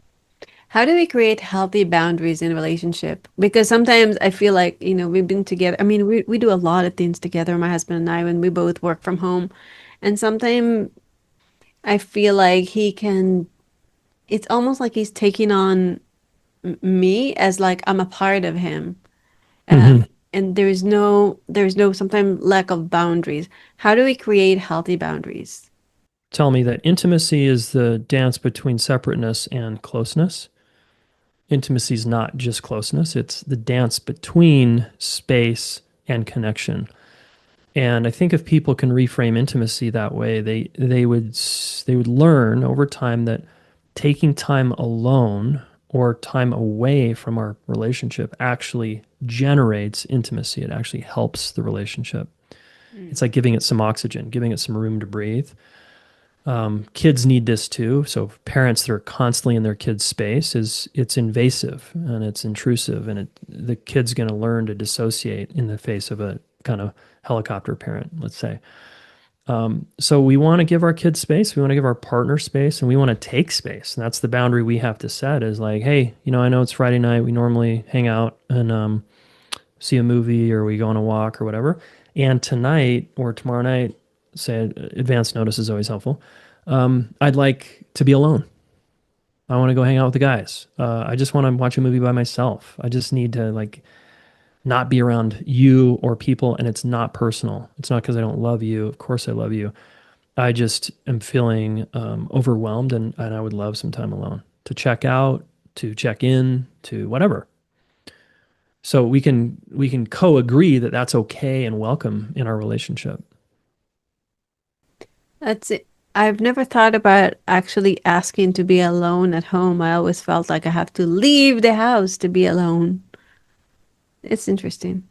Speaker 2: How do we create healthy boundaries in a relationship? Because sometimes I feel like, we've been together. I mean, we do a lot of things together, my husband and I, when we both work from home. And sometimes I feel like it's almost like he's taking on me as like I'm a part of him.
Speaker 1: Hmm.
Speaker 2: And there's no sometimes lack of boundaries. How do we create healthy boundaries?
Speaker 1: Tell me that intimacy is the dance between separateness and closeness. Intimacy is not just closeness, it's the dance between space and connection. And I think if people can reframe intimacy that way, they would learn over time that taking time alone or time away from our relationship actually generates intimacy. It actually helps the relationship. It's
Speaker 2: Mm.
Speaker 1: like giving it some oxygen, giving it some room to breathe. Kids need this too. So parents that are constantly in their kids' space is it's invasive and it's intrusive, and the kid's going to learn to dissociate in the face of a kind of helicopter parent, let's say. So we want to give our kids space, we want to give our partner space, and we want to take space. And that's the boundary we have to set. Is like, hey, I know it's Friday night. We normally hang out and see a movie or we go on a walk or whatever. And tonight or tomorrow night, say advance notice is always helpful. I'd like to be alone. I want to go hang out with the guys. I just want to watch a movie by myself. I just need to like not be around you or people, and it's not personal. It's not because I don't love you. Of course, I love you. I just am feeling overwhelmed, and I would love some time alone to check out, to check in, to whatever. So we can co-agree that that's okay and welcome in our relationship.
Speaker 2: That's it. I've never thought about actually asking to be alone at home. I always felt like I have to leave the house to be alone. It's interesting.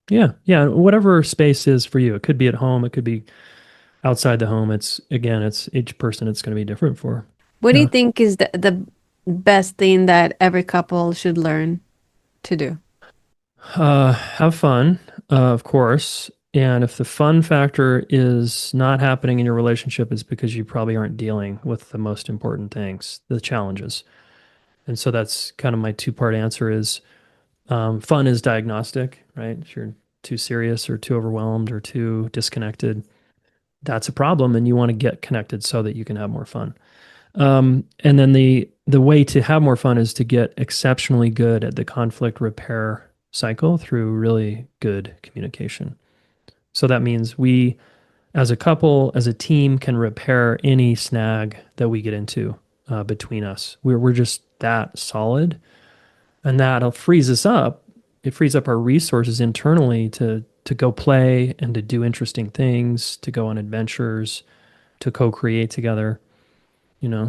Speaker 1: Yeah, yeah, whatever space is for you. It could be at home, it could be outside the home. It's again, it's each person it's going to be different for.
Speaker 2: What do you
Speaker 1: Yeah.
Speaker 2: think is the best thing that every couple should learn to do?
Speaker 1: Have fun, of course. And if the fun factor is not happening in your relationship, it's because you probably aren't dealing with the most important things, the challenges. And so that's kind of my two-part answer is fun is diagnostic, right? If you're too serious or too overwhelmed or too disconnected, that's a problem, and you want to get connected so that you can have more fun. And then the way to have more fun is to get exceptionally good at the conflict repair cycle through really good communication. So that means we, as a couple, as a team, can repair any snag that we get into between us. We're just that solid, and that frees us up. It frees up our resources internally to go play and to do interesting things, to go on adventures, to co-create together.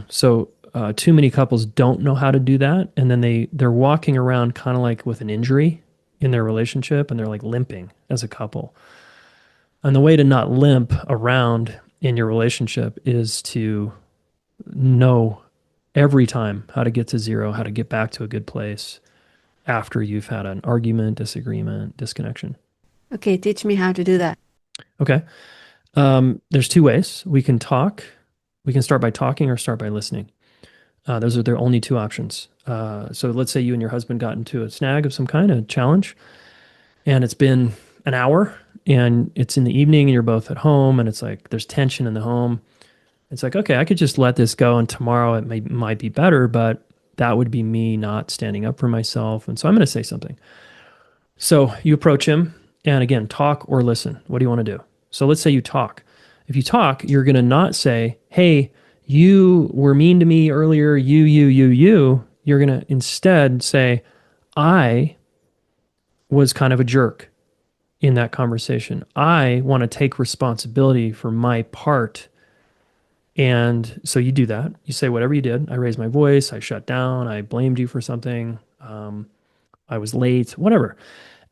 Speaker 1: So too many couples don't know how to do that, and then they're walking around kind of like with an injury in their relationship, and they're like limping as a couple. And the way to not limp around in your relationship is to know every time how to get to zero, how to get back to a good place after you've had an argument, disagreement, disconnection.
Speaker 2: Okay, teach me how to do that.
Speaker 1: Okay. There's two ways we can talk. We can start by talking or start by listening. Those are their only two options. So let's say you and your husband got into a snag of some kind, a challenge, and it's been an hour and it's in the evening and you're both at home and it's like there's tension in the home. It's like, okay, I could just let this go and tomorrow it might be better, but that would be me not standing up for myself. And so I'm going to say something. So you approach him and again, talk or listen. What do you want to do? So let's say you talk. If you talk, you're going to not say, hey, you were mean to me earlier, you. You're going to instead say, I was kind of a jerk in that conversation. I want to take responsibility for my part. And so you do that. You say whatever you did. I raised my voice. I shut down. I blamed you for something. I was late, whatever.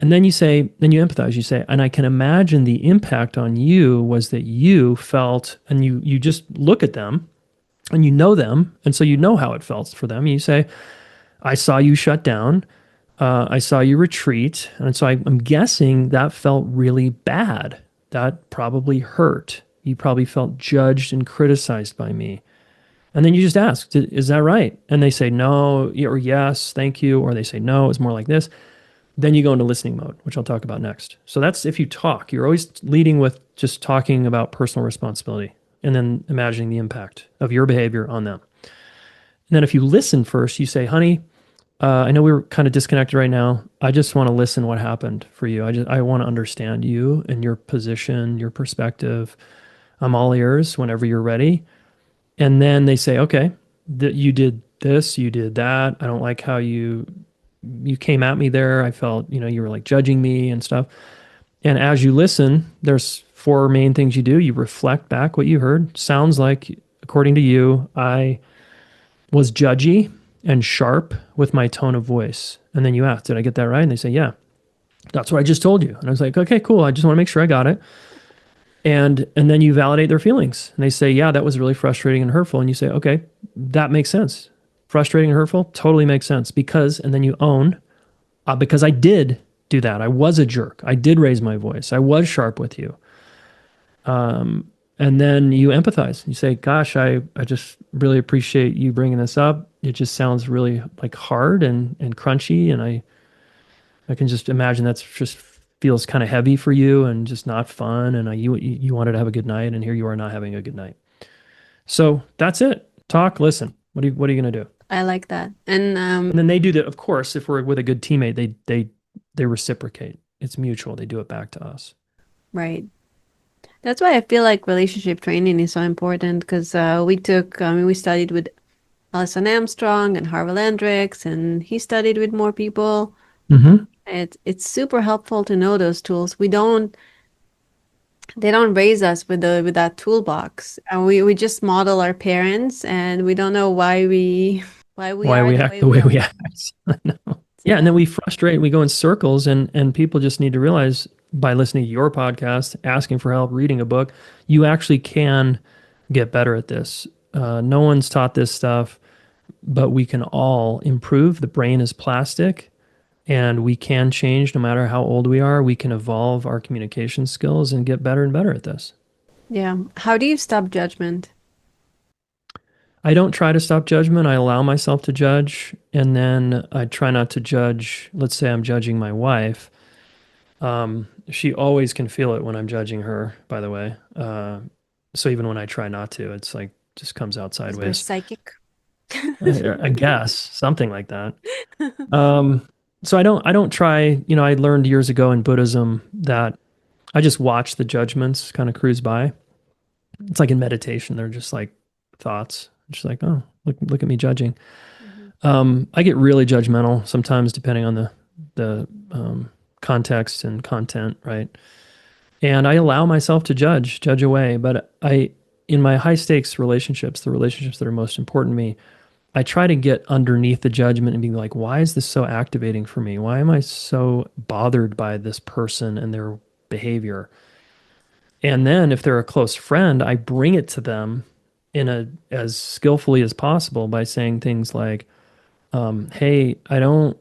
Speaker 1: And then you say, then you empathize. You say, and I can imagine the impact on you was that you felt, and you just look at them and you know them. And so you know how it felt for them. And you say, I saw you shut down. I saw you retreat. And so I'm guessing that felt really bad. That probably hurt. You probably felt judged and criticized by me. And then you just ask, is that right? And they say no, or yes, thank you. Or they say no, it's more like this. Then you go into listening mode, which I'll talk about next. So that's if you talk, you're always leading with just talking about personal responsibility and then imagining the impact of your behavior on them. And then if you listen first, you say, honey, I know we were kind of disconnected right now. I just want to listen what happened for you. I want to understand you and your position, your perspective. I'm all ears whenever you're ready. And then they say, okay, that you did this, you did that. I don't like how you came at me there. I felt, you were like judging me and stuff. And as you listen, there's four main things you do. You reflect back what you heard. Sounds like, according to you, I was judgy and sharp with my tone of voice. And then you ask, did I get that right? And they say, yeah, that's what I just told you. And I was like, okay, cool. I just want to make sure I got it. And then you validate their feelings. And they say, yeah, that was really frustrating and hurtful. And you say, okay, that makes sense. Frustrating and hurtful totally makes sense because, and then you own, because I did do that. I was a jerk. I did raise my voice. I was sharp with you. And then you empathize. You say, gosh, I just really appreciate you bringing this up. It just sounds really like hard and crunchy. And I can just imagine that's just feels kind of heavy for you and just not fun. And you wanted to have a good night. And here you are not having a good night. So that's it. Talk, listen. What are you going to do?
Speaker 2: I like that. And
Speaker 1: And then they do that. Of course, if we're with a good teammate, they reciprocate. It's mutual. They do it back to us.
Speaker 2: right. That's why I feel like relationship training is so important because we studied with Alison Armstrong and Harvey Landrix, and he studied with more people.
Speaker 1: Hmm.
Speaker 2: It's super helpful to know those tools. They don't raise us with the with that toolbox, and we just model our parents, and we don't know why we
Speaker 1: Why
Speaker 2: are
Speaker 1: we
Speaker 2: the
Speaker 1: act
Speaker 2: way
Speaker 1: the
Speaker 2: we
Speaker 1: way we
Speaker 2: are.
Speaker 1: act. I know. Yeah, and
Speaker 2: Yeah.
Speaker 1: then we frustrate. We go in circles, and people just need to realize by listening to your podcast, asking for help, reading a book, you actually can get better at this. No one's taught this stuff, but we can all improve. The brain is plastic, and we can change no matter how old we are. We can evolve our communication skills and get better and better at this.
Speaker 2: Yeah. How do you stop judgment?
Speaker 1: I don't try to stop judgment. I allow myself to judge, and then I try not to judge. Let's say I'm judging my wife. She always can feel it when I'm judging her, by the way. So even when I try not to, it's like just comes out
Speaker 2: Because we're
Speaker 1: sideways.
Speaker 2: psychic.
Speaker 1: I guess something like that. Um, so I don't try. I learned years ago in Buddhism that I just watch the judgments kind of cruise by. It's like in meditation; they're just like thoughts. Just like, oh, look at me judging.
Speaker 2: Mhm.
Speaker 1: I get really judgmental sometimes, depending on the context and content, right? And I allow myself to judge away. But in my high stakes relationships, the relationships that are most important to me, I try to get underneath the judgment and be like, why is this so activating for me? Why am I so bothered by this person and their behavior? And then if they're a close friend, I bring it to them in a as skillfully as possible by saying things like, hey, I don't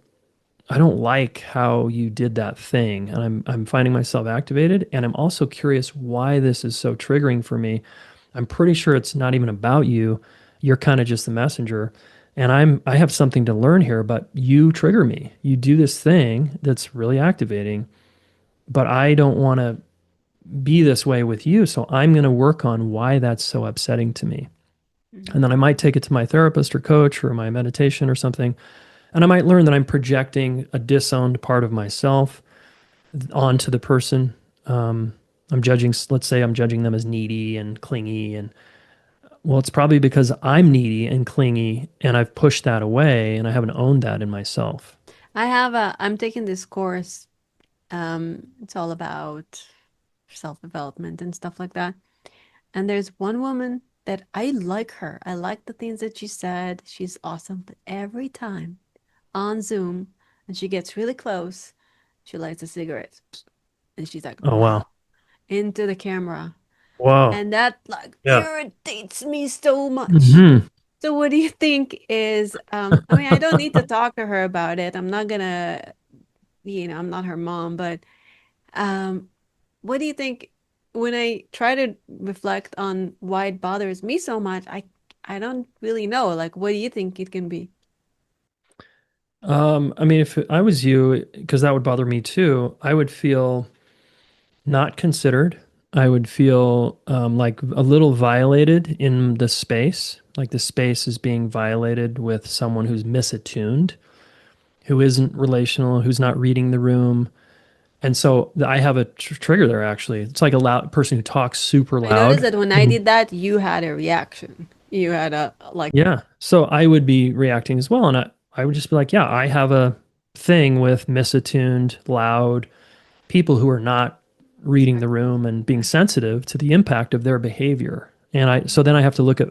Speaker 1: like how you did that thing, and I'm finding myself activated, and I'm also curious why this is so triggering for me. I'm pretty sure it's not even about you. You're kind of just the messenger, and I have something to learn here, but you trigger me. You do this thing that's really activating, but I don't want to be this way with you, so I'm going to work on why that's so upsetting to me. And then I might take it to my therapist or coach or my meditation or something, and I might learn that I'm projecting a disowned part of myself onto the person. I'm judging, let's say I'm judging them as needy and clingy. And well, it's probably because I'm needy and clingy and I've pushed that away and I haven't owned that in myself.
Speaker 2: I'm taking this course It's all about self-development and stuff like that. And there's one woman that I like her. I like the things that she said. She's awesome. But every time on Zoom and she gets really close, she lights a cigarette and she's like
Speaker 1: Oh, wow.
Speaker 2: into the camera.
Speaker 1: Wow.
Speaker 2: And that like
Speaker 1: Yeah.
Speaker 2: irritates me so much.
Speaker 1: Hmm.
Speaker 2: So what do you think is I mean, I don't need to talk to her about it. I'm not gonna, I'm not her mom, but um what do you think when I try to reflect on why it bothers me so much? I don't really know. Like, what do you think it can be?
Speaker 1: I mean, if I was you, because that would bother me too, I would feel not considered. I would feel like a little violated in the space, like the space is being violated with someone who's misattuned, who isn't relational, who's not reading the room. And so I have a trigger there actually. It's like a loud person who talks super
Speaker 2: I noticed
Speaker 1: loud.
Speaker 2: that when I
Speaker 1: And
Speaker 2: did that, you had a reaction. You had a like,
Speaker 1: yeah, so I would be reacting as well. And I would just be like, yeah, I have a thing with misattuned, loud people who are not reading the room and being sensitive to the impact of their behavior. And so then I have to look at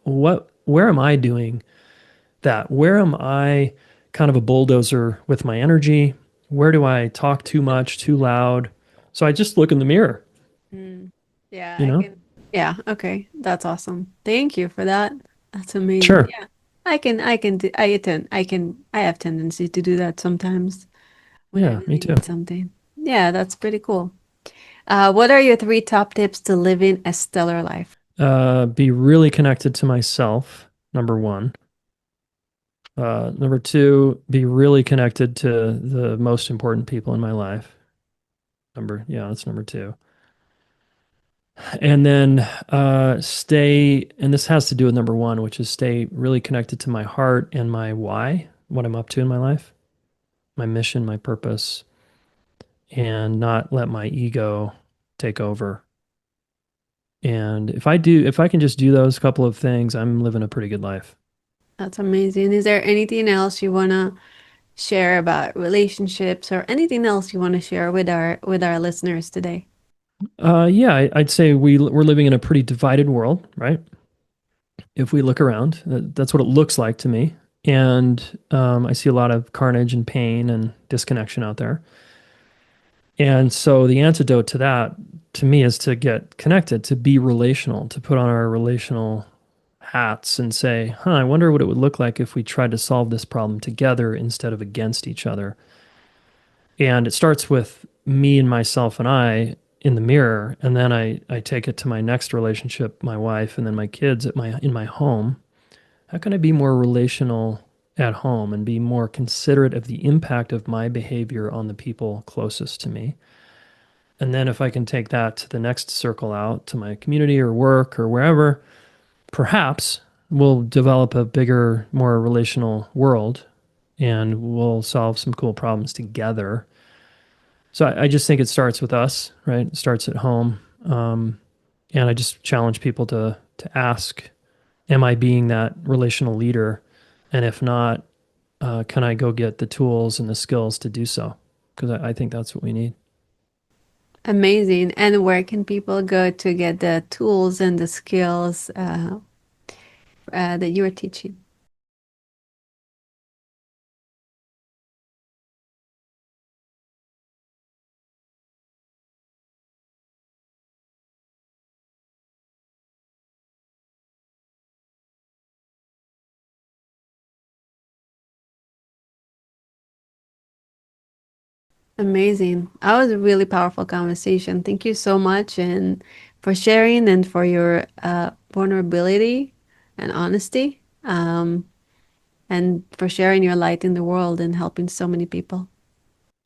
Speaker 1: where am I doing that? Where am I kind of a bulldozer with my energy? Where do I talk too much, too loud? So I just look in the mirror,
Speaker 2: mm, yeah,
Speaker 1: you
Speaker 2: I
Speaker 1: know?
Speaker 2: can. Yeah, okay. That's awesome. Thank you for that. That's amazing.
Speaker 1: Sure.
Speaker 2: Yeah. I have tendency to do that sometimes when I
Speaker 1: Yeah, me
Speaker 2: really
Speaker 1: too.
Speaker 2: need something. Yeah, that's pretty cool. What are your three top tips to living a stellar life?
Speaker 1: Be really connected to myself, number one. Number two, be really connected to the most important people in my life. Yeah, that's number two. And then stay, and this has to do with number one, which is stay really connected to my heart and my why, what I'm up to in my life, my mission, my purpose, and not let my ego take over. And if I can just do those couple of things, I'm living a pretty good life.
Speaker 2: That's amazing. Is there anything else you wanna share about relationships or anything else you want to share with our listeners today?
Speaker 1: Yeah, I'd say we're living in a pretty divided world, right? If we look around, that's what it looks like to me. And I see a lot of carnage and pain and disconnection out there. And so the antidote to that, to me, is to get connected, to be relational, to put on our relational hats and say, huh, I wonder what it would look like if we tried to solve this problem together instead of against each other. And it starts with me and myself and I in the mirror. And then I take it to my next relationship, my wife, and then my kids in my home. How can I be more relational at home and be more considerate of the impact of my behavior on the people closest to me? And then if I can take that to the next circle out to my community or work or wherever, perhaps we'll develop a bigger, more relational world and we'll solve some cool problems together. So I just think it starts with us, right? It starts at home. And I just challenge people to ask, am I being that relational leader? And if not, can I go get the tools and the skills to do so? Because I think that's what we need.
Speaker 2: Amazing. And where can people go to get the tools and the skills that you are teaching? Amazing. That was a really powerful conversation. Thank you so much and for sharing and for your vulnerability and honesty, and for sharing your light in the world and helping so many people.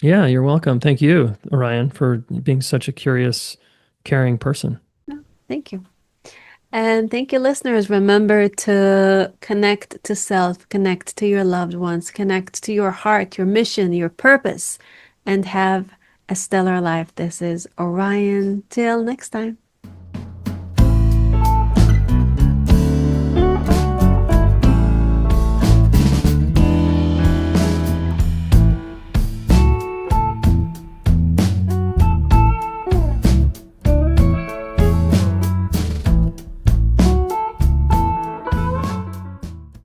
Speaker 1: Yeah, you're welcome. Thank you, Orion, for being such a curious, caring person.
Speaker 2: No, thank you. And thank you, listeners. Remember to connect to self, connect to your loved ones, connect to your heart, your mission, your purpose, and have a stellar life. This is Orion. Till next time.